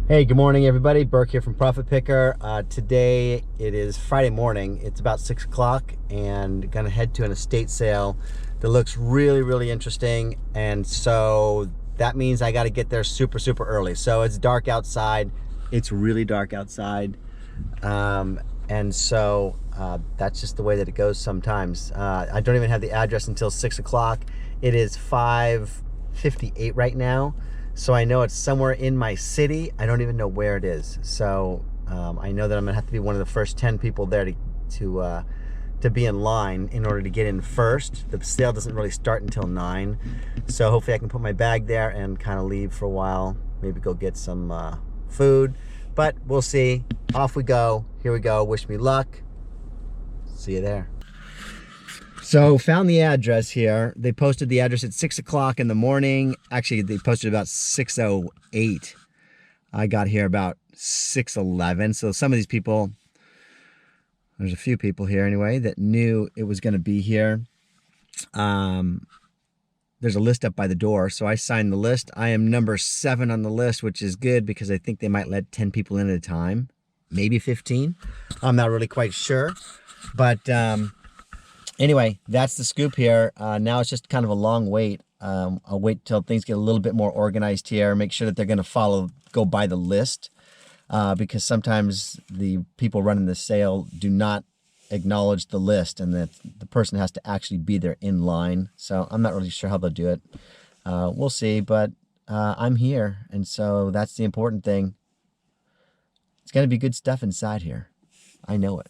Hey, good morning everybody. Burke here from Profit Picker. Today it is Friday morning. It's about 6 o'clock and gonna head to an estate sale that looks really interesting. And so that means I gotta get there super early. So it's dark outside. It's really dark outside. And so that's just the way that it goes sometimes. I don't even have the address until 6 o'clock. It is 5:58 right now. So I know it's somewhere in my city. I don't even know where it is. So I know that I'm gonna have to be one of the first 10 people there to be in line in order to get in first. The sale doesn't really start until 9. So hopefully I can put my bag there and kind of leave for a while. Maybe go get some food, but we'll see. Off we go. Here we go. Wish me luck. See you there. So found the address here. They posted the address at 6 o'clock in the morning. Actually, they posted about 6:08. I got here about 6:11. So some of these people, there's a few people here anyway, that knew it was going to be here. There's a list up by the door, so I signed the list. I am number 7 on the list, which is good because I think they might let 10 people in at a time, maybe 15. I'm not really quite sure, but anyway, that's the scoop here. Now it's just kind of a long wait. I'll wait till things get a little bit more organized here, make sure that they're going to go by the list, because sometimes the people running the sale do not acknowledge the list, and that the person has to actually be there in line. So I'm not really sure how they'll do it. We'll see, but I'm here, and so that's the important thing. It's going to be good stuff inside here. I know it.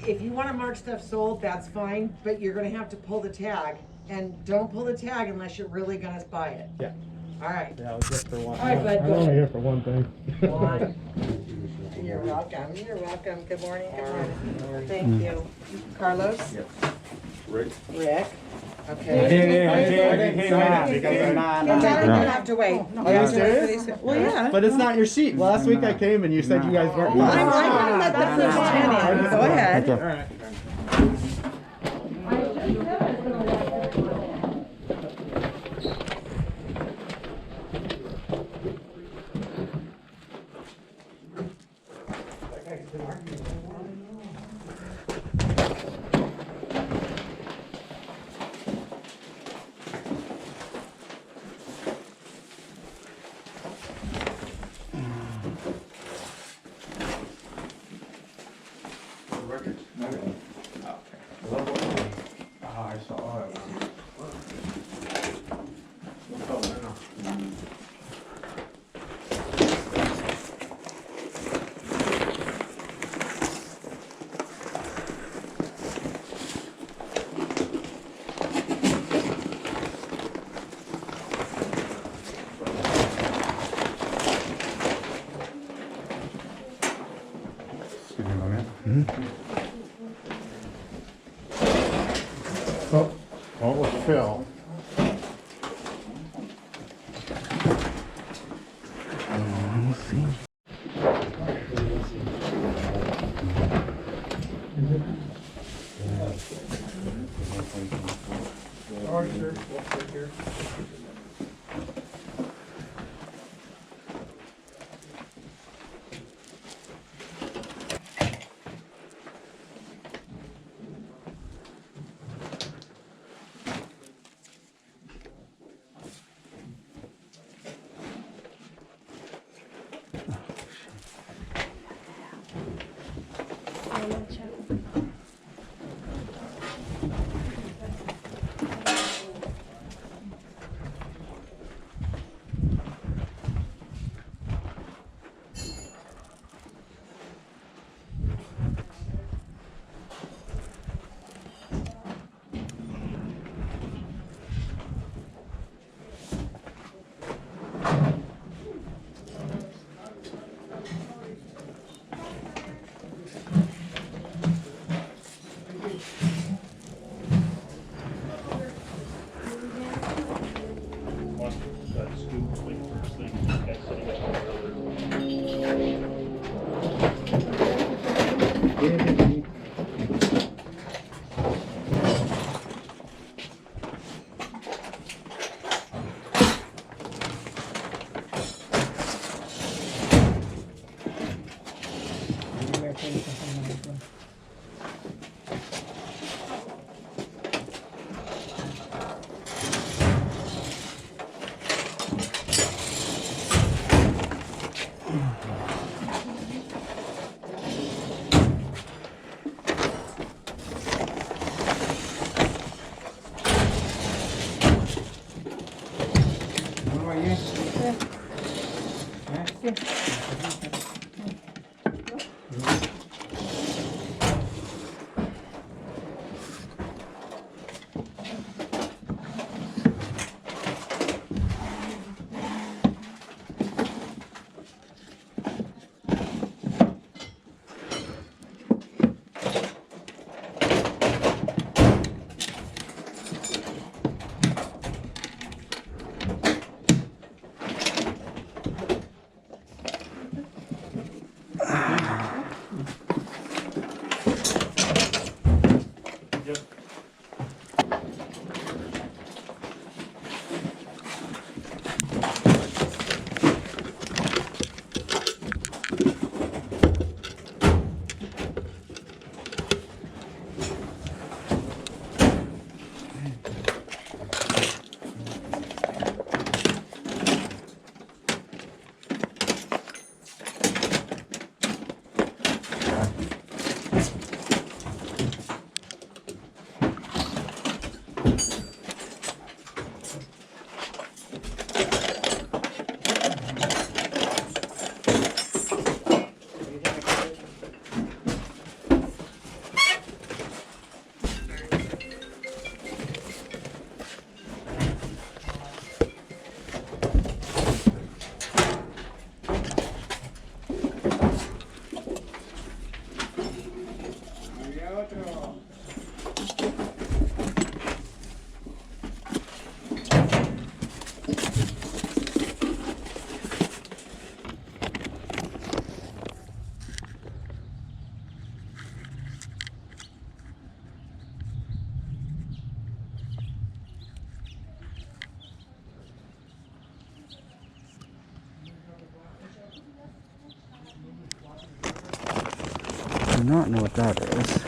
If you want to mark stuff sold, that's fine, but you're gonna have to pull the tag, and don't pull the tag unless you're really gonna buy it. Yeah. All right. Yeah, I was just for one. All right, bud, I'm go only ahead. here for one thing. One. You're welcome. You're welcome. Good morning. Good morning. Thank you. Carlos? Yes. Rick? Rick? I Okay. didn't sign it because I'm not. You have to wait. Are you serious? Well, yeah. But it's not your sheet. Last week I came and you said you guys weren't. I'm gonna let the first 10 in. Go ahead. All right. I saw it. Excuse me, my man. Oh, well, it was Phil. I do not know what that is.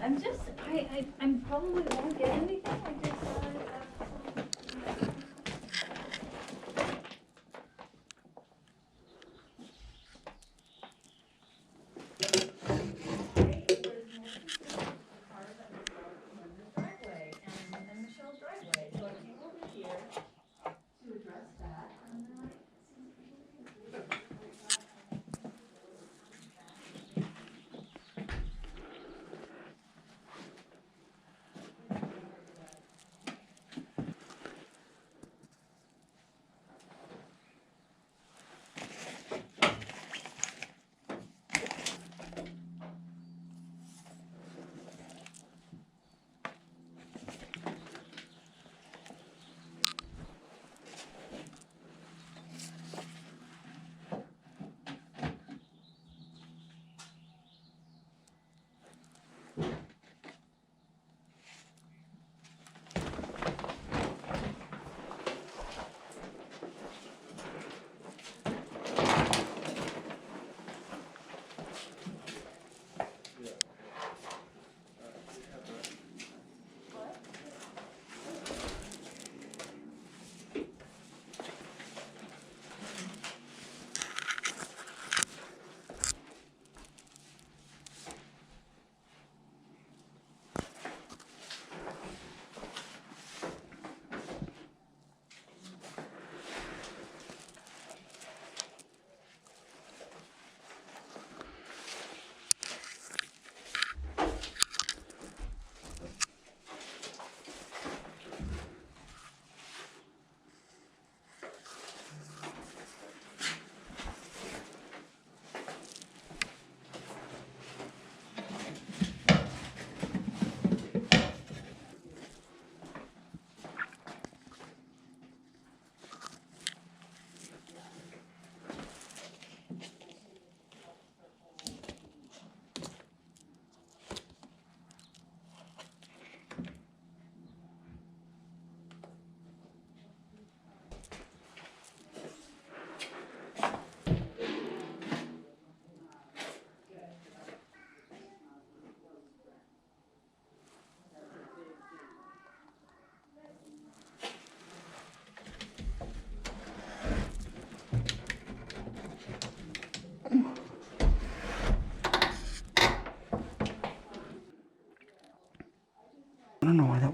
I'm just, I'm probably won't get anything, I just,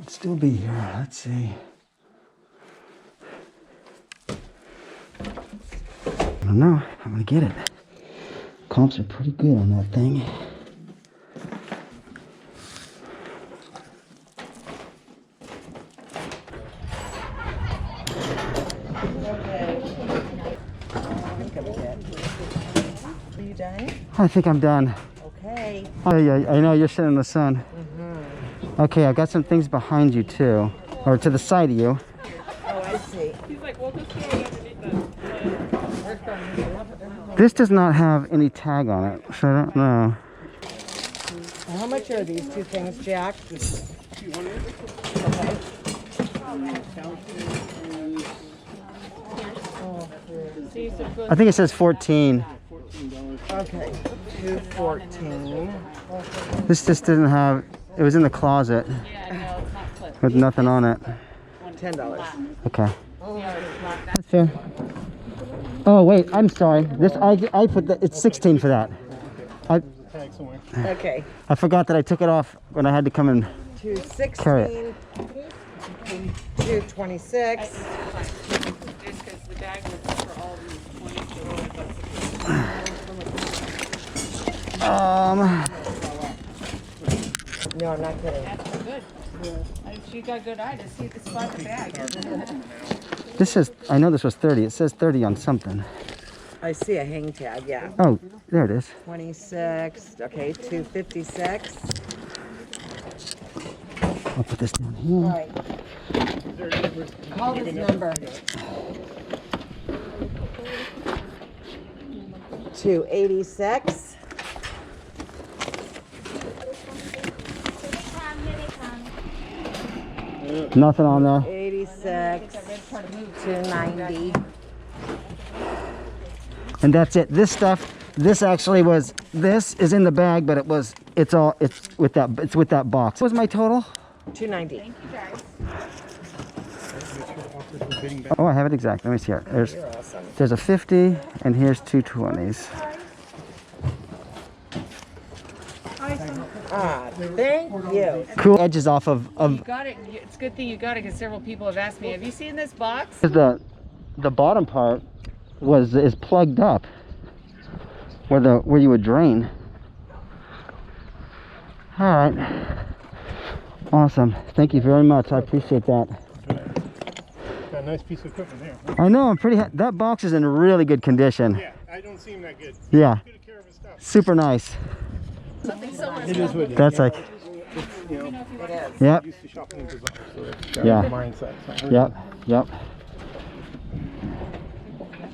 Should still be here. Let's see. I don't know. I'm gonna get it. Comps are pretty good on that thing. Are you done? I think I'm done. Okay. Oh yeah, I know you're sitting in the sun. Okay, I got some things behind you too, or to the side of you. Oh, I see. This does not have any tag on it, so I don't know. How much are these two things, Jack? I think it says 14. Okay, 214. This just didn't have. It was in the closet with nothing on it. $10. Okay. That's fair. Oh wait, I'm sorry. This I put that. It's 16 for that. Okay, I forgot that I took it off when I had to come in. 216. 226. No, I'm not kidding. That's good. She got good eye to see the spot the bag. This says. I know this was 30. It says 30 on something. I see a hang tag, yeah. Oh, there it is. 26, okay, 256. I'll put this down here. All right. Call this number. 286. Nothing on there. 86. 290. And that's it. This stuff. This actually was. This is in the bag, but it's with that box. What was my total? 290. Oh, I have it exact. Let me see here. You're awesome. There's a 50, and here's two 20s. Ah, thank you. Cool edges off of You got it. It's a good thing you got it because several people have asked me, have you seen this box? the bottom part is plugged up where you would drain. All right. Awesome. Thank you very much. I appreciate that. Got a nice piece of equipment there. I know. I'm pretty. That box is in really good condition. Yeah, I don't seem that good. Yeah. Good care of his stuff. Super nice. It is what it is. That's like. You know, It is. Yep. used to shopping in bazaar, so that's Yeah. mindset. So Yep. Yep. Okay.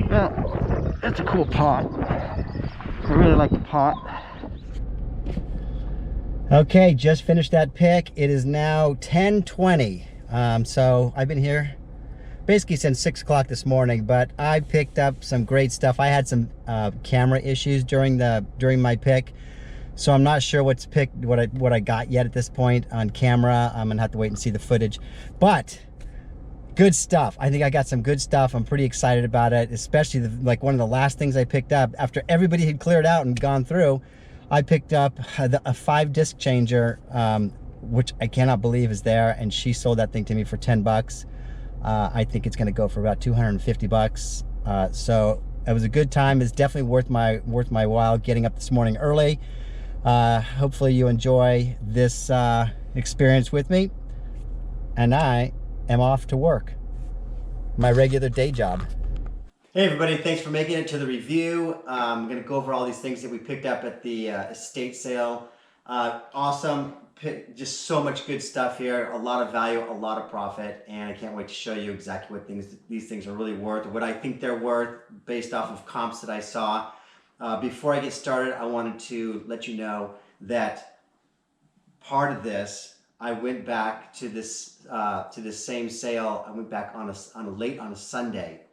Well, that's a cool pot. I really like the pot. Okay, just finished that pick. It is now 10:20. So I've been here basically since 6 o'clock this morning, but I picked up some great stuff. I had some camera issues during my pick, so I'm not sure what I got yet at this point on camera. I'm gonna have to wait and see the footage, but good stuff. I think I got some good stuff. I'm pretty excited about it, especially like one of the last things I picked up after everybody had cleared out and gone through. I picked up a 5-disc changer, which I cannot believe is there, and she sold that thing to me for 10 bucks. I think it's gonna go for about 250 bucks. So it was a good time. It's definitely worth my while getting up this morning early. Hopefully you enjoy this experience with me, and I am off to work, my regular day job. Hey everybody, thanks for making it to the review. I'm gonna go over all these things that we picked up at the estate sale. Awesome, just so much good stuff here, a lot of value, a lot of profit, and I can't wait to show you exactly what these things are really worth, what I think they're worth based off of comps that I saw. Before I get started, I wanted to let you know that part of this, I went back to this same sale. I went back late on a Sunday.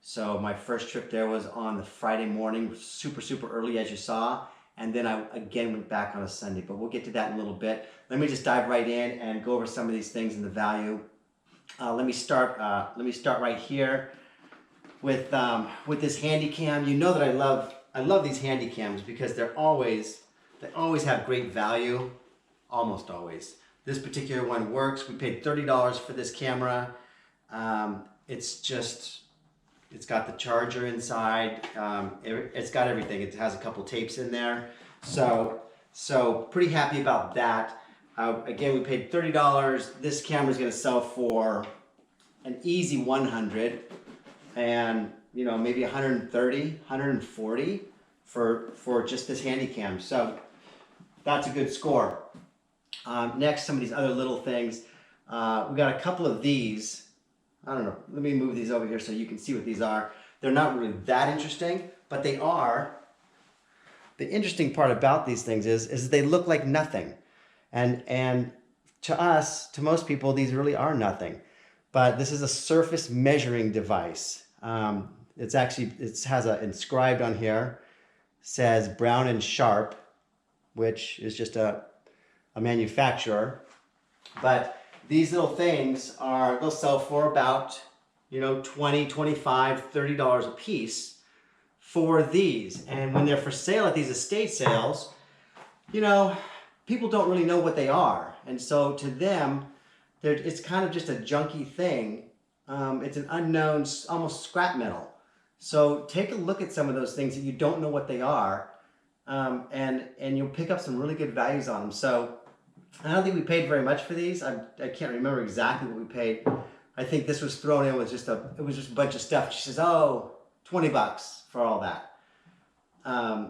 So my first trip there was on the Friday morning, super early as you saw, and then I again went back on a Sunday. But we'll get to that in a little bit. Let me just dive right in and go over some of these things and the value. Let me start right here with this handy cam. You know that I love I love these handy cams because they always have great value, almost always. This particular one works. We paid $30 for this camera. It's got the charger inside. It's got everything. It has a couple tapes in there. So pretty happy about that. Again, we paid $30. This camera is going to sell for an easy 100, and maybe 130, 140 for just this handy cam. So that's a good score. Next, some of these other little things. We got a couple of these. I don't know. Let me move these over here so you can see what these are. They're not really that interesting, but they are. The interesting part about these things is they look like nothing. And to us, to most people, these really are nothing. But this is a surface measuring device. It has inscribed on here, says Brown and Sharp, which is just a manufacturer. But these little things they'll sell for about, $20, $25, $30 a piece for these. And when they're for sale at these estate sales, people don't really know what they are. And so to them, it's kind of just a junky thing. It's an unknown, almost scrap metal. So take a look at some of those things that you don't know what they are, and you'll pick up some really good values on them. So I don't think we paid very much for these. I can't remember exactly what we paid. I think this was thrown in with just a bunch of stuff. She says, "Oh, $20 for all that."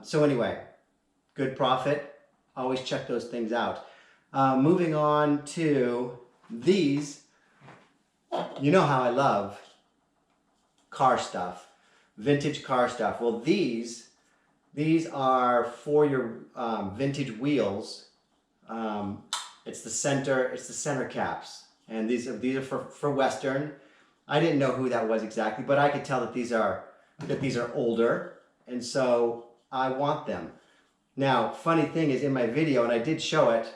So anyway, good profit. Always check those things out. Moving on to these. You know how I love car stuff, vintage car stuff. Well, these are for your vintage wheels. It's the center caps, and these are for Western. I didn't know who that was exactly, but I could tell that these are older, and so I want them. Now, funny thing is, in my video, and I did show it,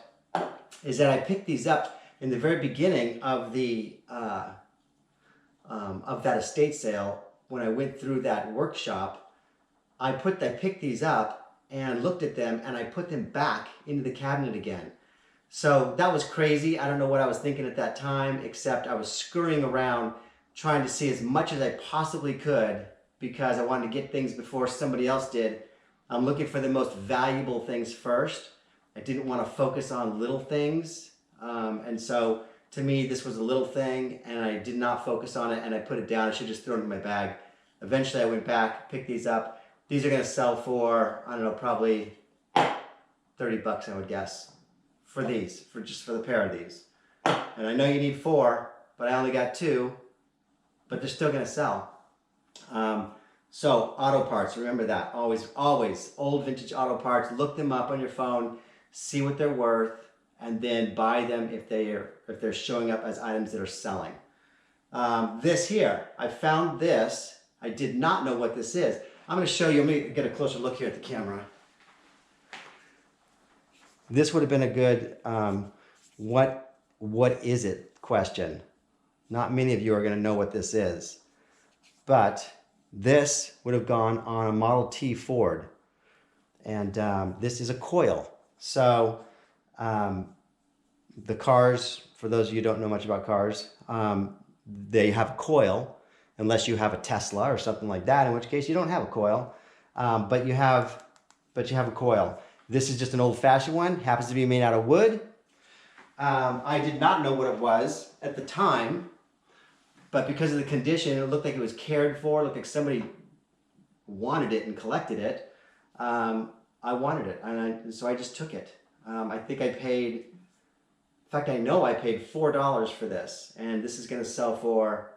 is that I picked these up in the very beginning of that estate sale. When I went through that workshop, I picked these up and looked at them, and I put them back into the cabinet again. So that was crazy. I don't know what I was thinking at that time, except I was scurrying around trying to see as much as I possibly could because I wanted to get things before somebody else did. I'm looking for the most valuable things first. I didn't want to focus on little things. And so to me, this was a little thing, and I did not focus on it, and I put it down. I should just throw it in my bag. Eventually, I went back, picked these up. These are going to sell for, I don't know, probably $30, I would guess, for these, for the pair of these. And I know you need 4, but I only got 2, but they're still going to sell. So auto parts, remember that. Always old vintage auto parts. Look them up on your phone, see what they're worth, and then buy them if they're showing up as items that are selling. This here, I found this. I did not know what this is. I'm going to show you. Let me get a closer look here at the camera. This would have been a good what is it question. Not many of you are going to know what this is, but this would have gone on a Model T Ford, and this is a coil. So the cars, for those of you who don't know much about cars, they have a coil, unless you have a Tesla or something like that, in which case you don't have a coil, but you have a coil. This is just an old-fashioned one, happens to be made out of wood. I did not know what it was at the time, but because of the condition, it looked like it was cared for, it looked like somebody wanted it and collected it. I wanted it, and so I just took it. I think I paid, in fact, I know I paid $4 for this, and this is going to sell for,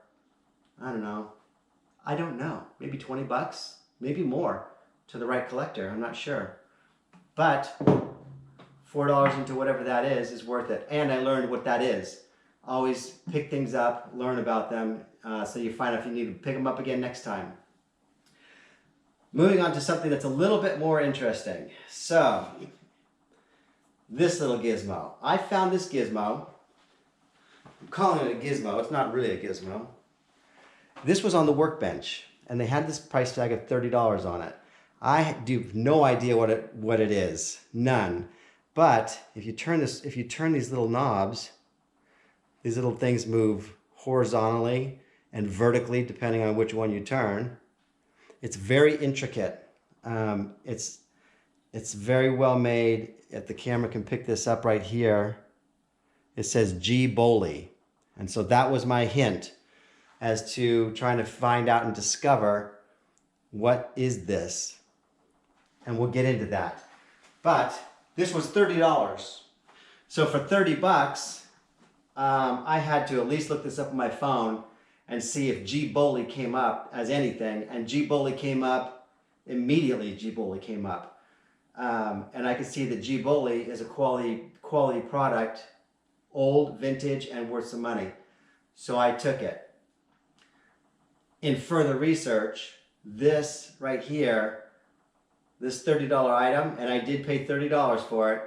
I don't know, maybe $20, maybe more to the right collector. I'm not sure, but $4 into whatever that is worth it. And I learned what that is. Always pick things up, learn about them, so you find out if you need to pick them up again next time. Moving on to something that's a little bit more interesting. So, this little gizmo. I found this gizmo. I'm calling it a gizmo. It's not really a gizmo. This was on the workbench, and they had this price tag of $30 on it. I do no idea what it is, none. But if you turn these little knobs, these little things move horizontally and vertically depending on which one you turn. It's very intricate. It's very well made. If the camera can pick this up right here, it says G. Boley. And so that was my hint as to trying to find out and discover what is this. And we'll get into that. But this was $30. So for 30 bucks, I had to at least look this up on my phone and see if G. Boley came up as anything. And G. Boley came up immediately. G. Boley came up. And I could see that G. Boley is a quality product, old, vintage, and worth some money. So I took it. In further research, this right here, this $30 item, and I did pay $30 for it,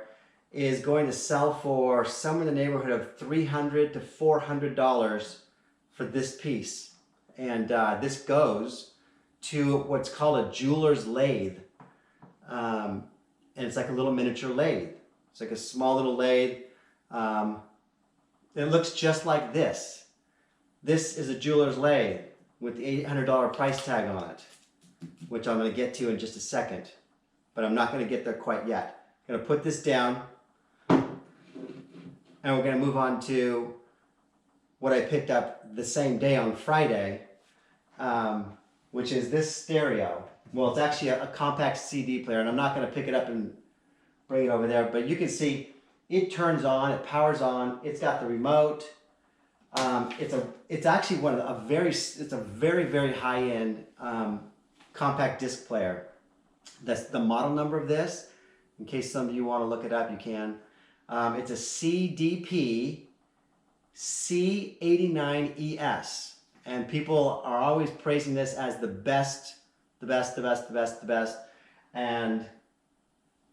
is going to sell for somewhere in the neighborhood of $300 to $400 for this piece. And this goes to what's called a jeweler's lathe. And it's like a little miniature lathe. It's like a small little lathe. It looks just like this. This is a jeweler's lathe with the $800 price tag on it, which I'm going to get to in just a second. But I'm not going to get there quite yet. I'm going to put this down, and we're going to move on to what I picked up the same day on Friday, which is this stereo. Well, it's actually a compact CD player, and I'm not going to pick it up and bring it over there, but you can see it turns on, it powers on, it's got the remote. It's actually it's a very high-end compact disc player. That's the model number of this. In case some of you want to look it up, you can. It's a CDP C89ES, and people are always praising this as the best, and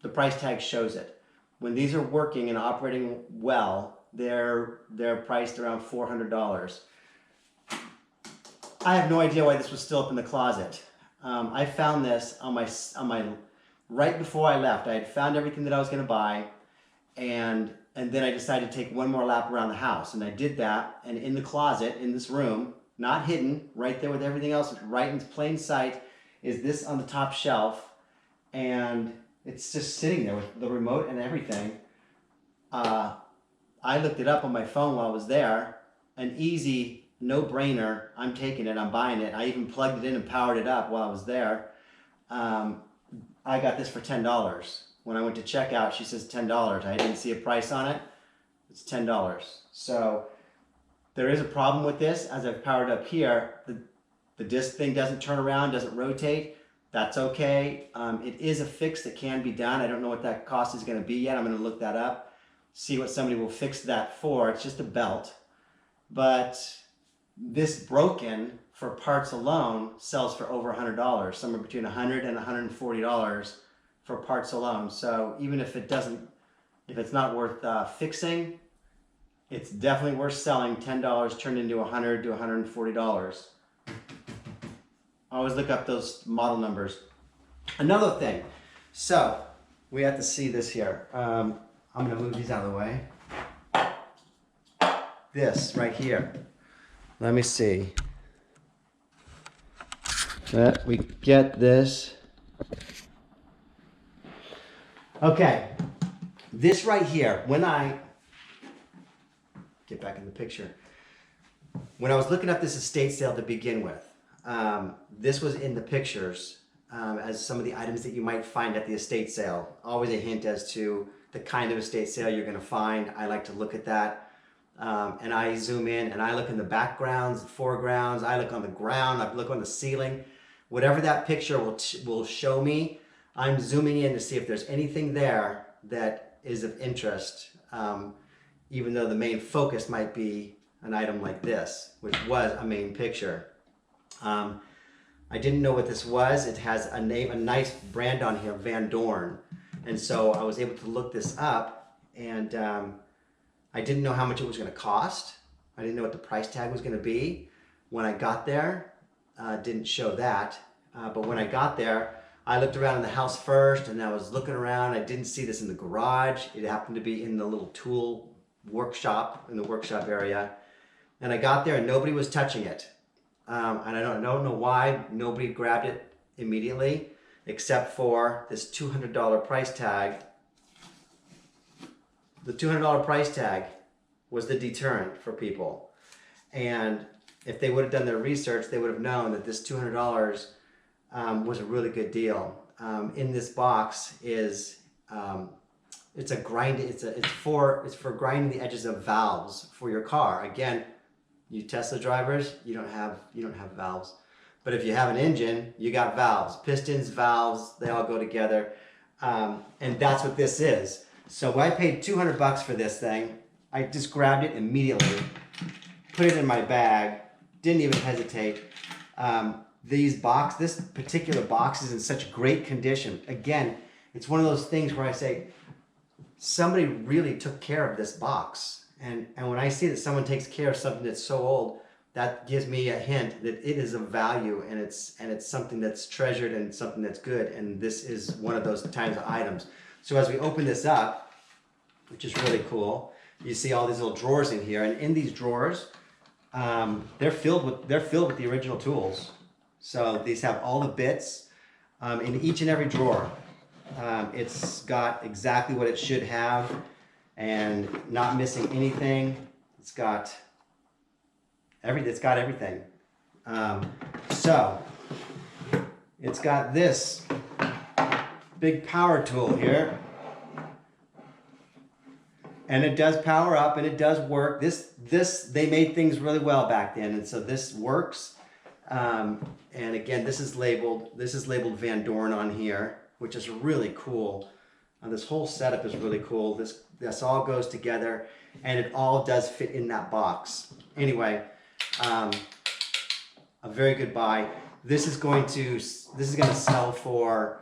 the price tag shows it. When these are working and operating well, they're priced around $400. I have no idea why this was still up in the closet. I found this on my right before I left. I had found everything that I was going to buy, and then I decided to take one more lap around the house, and I did that. And in the closet, in this room, not hidden, right there with everything else, right in plain sight, is this on the top shelf, and it's just sitting there with the remote and everything. I looked it up on my phone while I was there. An easy, no-brainer. I'm taking it. I'm buying it. I even plugged it in and powered it up while I was there. I got this for $10. When I went to checkout, she says $10. I didn't see a price on it. It's $10. So there is a problem with this. As I've powered up here, the disc thing doesn't turn around, doesn't rotate. That's okay. It is a fix that can be done. I don't know what that cost is going to be yet. I'm going to look that up, see what somebody will fix that for. It's just a belt. But this broken for parts alone sells for over $100, somewhere between $100 and $140 for parts alone. So even if it's not worth fixing, it's definitely worth selling. $10 turned into $100 to $140. Always look up those model numbers. Another thing, so we have to see this here. I'm going to move these out of the way. This right here. Let me see. Let we get this. Okay, this right here, when I get back in the picture, when I was looking up this estate sale to begin with, this was in the pictures as some of the items that you might find at the estate sale. Always a hint as to the kind of estate sale you're going to find. I like to look at that. And I zoom in and I look in the backgrounds, the foregrounds, I look on the ground, I look on the ceiling. Whatever that picture will show me, I'm zooming in to see if there's anything there that is of interest, even though the main focus might be an item like this, which was a main picture. I didn't know what this was. It has a name, a nice brand on here, Van Dorn. And so I was able to look this up, and I didn't know how much it was going to cost. I didn't know what the price tag was going to be. When I got there, didn't show that. But when I got there, I looked around in the house first, and I was looking around. I didn't see this in the garage. It happened to be in the little tool workshop, in the workshop area. And I got there and nobody was touching it. And I don't know why nobody grabbed it immediately, except for this $200 price tag. The $200 price tag was the deterrent for people. And if they would have done their research, they would have known that this $200 was a really good deal. In this box is it's for grinding the edges of valves for your car. Again, you Tesla drivers, you don't have valves. But if you have an engine, you got valves, pistons, valves, they all go together. And that's what this is. So I paid $200 for this thing. I just grabbed it immediately, put it in my bag, didn't even hesitate. This particular box is in such great condition. Again, it's one of those things where I say, somebody really took care of this box. And when I see that someone takes care of something that's so old, that gives me a hint that it is of value, and it's something that's treasured and something that's good. And this is one of those kinds of items. So as we open this up, which is really cool, you see all these little drawers in here, and in these drawers, they're filled with the original tools. So these have all the bits in each and every drawer. It's got exactly what it should have, and not missing anything. It's got everything. So it's got this big power tool here, and it does power up and it does work. This they made things really well back then, and so this works. And again, this is labeled Van Dorn on here, which is really cool. This whole setup is really cool. This all goes together, and it all does fit in that box. Anyway, a very good buy. This is going to sell for,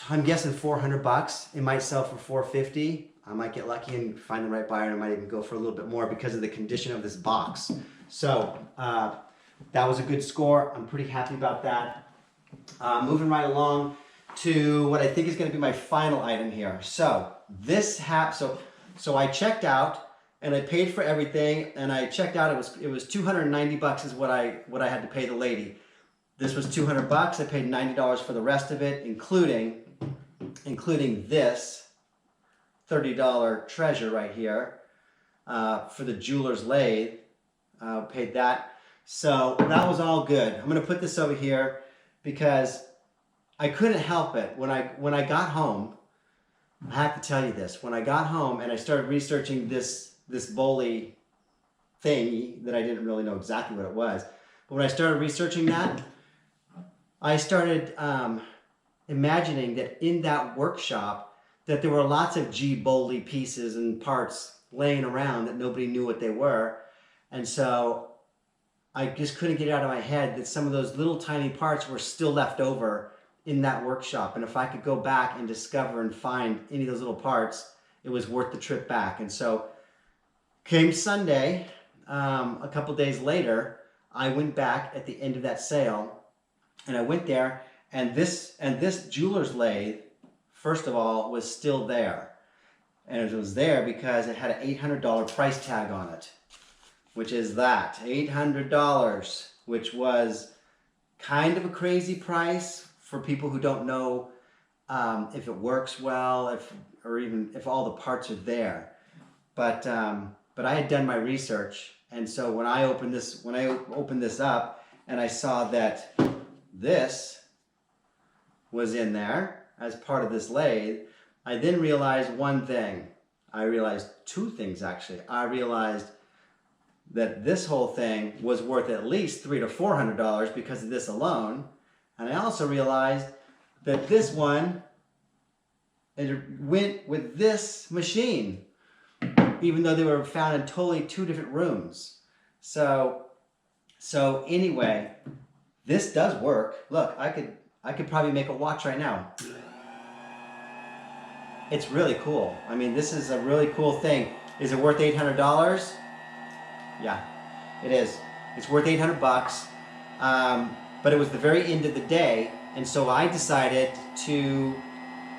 I'm guessing $400. It might sell for $450. I might get lucky and find the right buyer, and I might even go for a little bit more because of the condition of this box. So that was a good score. I'm pretty happy about that. Moving right along to what I think is going to be my final item here. So so I checked out and I paid for everything, and I checked out. It was $290 is what I had to pay the lady. This was $200. I paid $90 for the rest of it, including this $30 treasure right here for the jeweler's lathe. Paid that. So that was all good. I'm going to put this over here because I couldn't help it. When I got home, I have to tell you this. When I got home and I started researching this Boley thing that I didn't really know exactly what it was, but when I started researching that, I started imagining that in that workshop that there were lots of G. Boley pieces and parts laying around that nobody knew what they were. And so I just couldn't get it out of my head that some of those little tiny parts were still left over in that workshop. And if I could go back and discover and find any of those little parts, it was worth the trip back. And so came Sunday, a couple days later, I went back at the end of that sale, and I went there, and this jeweler's lathe, first of all, was still there. And it was there because it had an $800 price tag on it, which is that, $800, which was kind of a crazy price for people who don't know if it works well, or even if all the parts are there. But I had done my research, and so when I opened this up, and I saw that this was in there as part of this lathe, I then realized one thing. I realized two things, actually. I realized that this whole thing was worth at least $300 to $400 because of this alone. And I also realized that this one, it went with this machine, even though they were found in totally two different rooms. So anyway, this does work. Look, I could probably make a watch right now. It's really cool. I mean, this is a really cool thing. Is it worth $800? Yeah, it is. It's worth $800. But it was the very end of the day, And so I decided to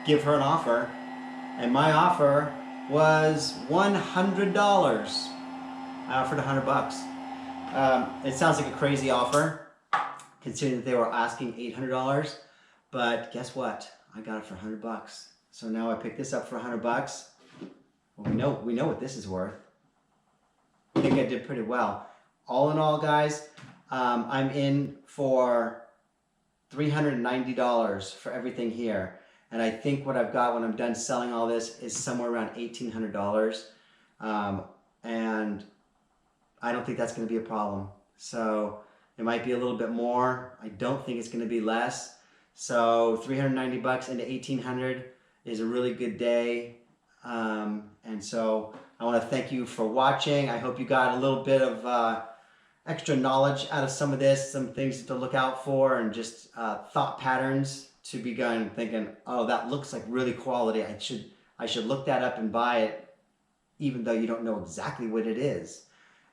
give her an offer, and my offer was $100. I offered $100. It sounds like a crazy offer, considering that they were asking $800. But guess what? I got it for $100. So now I picked this up for $100. Well, we know what this is worth. I think I did pretty well. All in all, guys, I'm in for $390 for everything here. And I think what I've got when I'm done selling all this is somewhere around $1,800. And I don't think that's going to be a problem. So it might be a little bit more. I don't think it's going to be less. So $390 into $1,800 is a really good day. And so I want to thank you for watching. I hope you got a little bit of extra knowledge out of some of this, some things to look out for, and just thought patterns to be going thinking, oh, that looks like really quality. I should look that up and buy it, even though you don't know exactly what it is.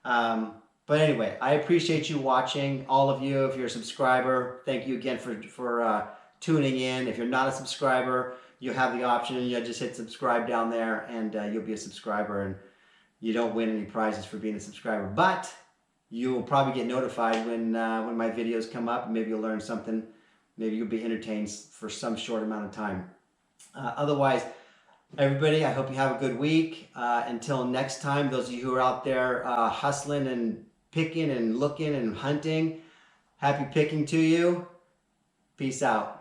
But anyway, I appreciate you watching, all of you. If you're a subscriber, thank you again for tuning in. If you're not a subscriber, you have the option. You just hit subscribe down there, and you'll be a subscriber. And you don't win any prizes for being a subscriber, but you'll probably get notified when my videos come up. Maybe you'll learn something. Maybe you'll be entertained for some short amount of time. Otherwise, everybody, I hope you have a good week. Until next time, those of you who are out there hustling and picking and looking and hunting, happy picking to you. Peace out.